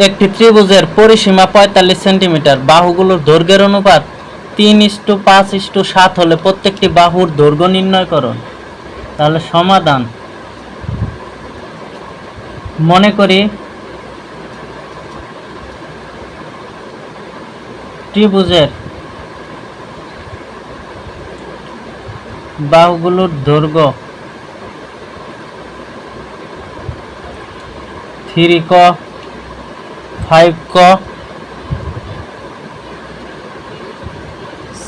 একটি ত্রিভুজের পরিসীমা ৪৫ সেন্টিমিটার। বাহুগুলোর দৈর্ঘ্যের অনুপাত ৩:৫:৭ হলে প্রত্যেকটি বাহুর দৈর্ঘ্য নির্ণয় করো। তাহলে সমাধান, মনে করি ত্রিভুজের বাহুগুলোর দৈর্ঘ্য 3 ক, 5 ক,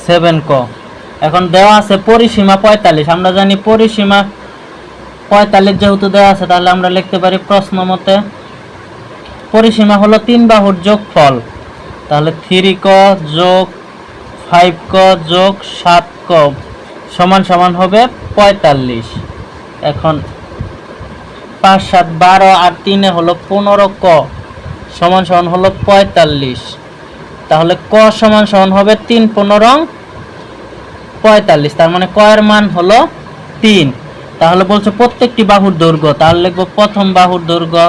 7 ক। এখন দেওয়া আছে পরিসীমা ৪৫। আমরা জানি পরিসীমা ৪৫ যেহেতু দেওয়া আছে, তাহলে আমরা লিখতে পারি প্রশ্ন মতে পরিসীমা হলো 3 বাহুর যোগফল। তাহলে 3 ক যোগ 5 ক যোগ 7 ক সমান সমান হবে ৪৫। এখন 5, 7, 12 আর 3 হলো 15 ক সমান সমান হলো ৪৫। তাহলে ক সমান সমান হবে 3 15 45। তার মানে ক এর মান হলো 3। তাহলে বলছে প্রত্যেকটি বাহুর দৈর্ঘ্য। তাহলে লিখব প্রথম বাহুর দৈর্ঘ্য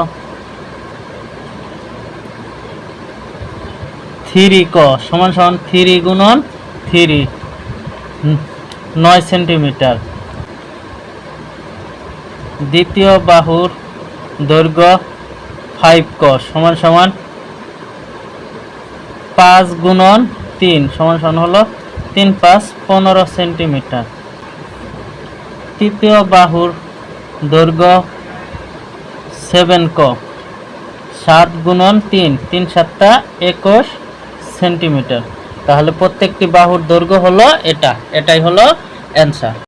3 ক সমান সমান 3 গুণন 3 9 সেন্টিমিটার। দ্বিতীয় বাহুর দৈর্ঘ্য 5 ক সমান সমান 5 গুণন 3 সমান সমান হলো 3 5 15 সেন্টিমিটার। তৃতীয় বাহুর দৈর্ঘ্য 7 ক 7 গুণন 3 3 7 21 সেন্টিমিটার। তাহলে প্রত্যেকটি বাহুর দৈর্ঘ্য হলো এটাই হলো অ্যান্সার।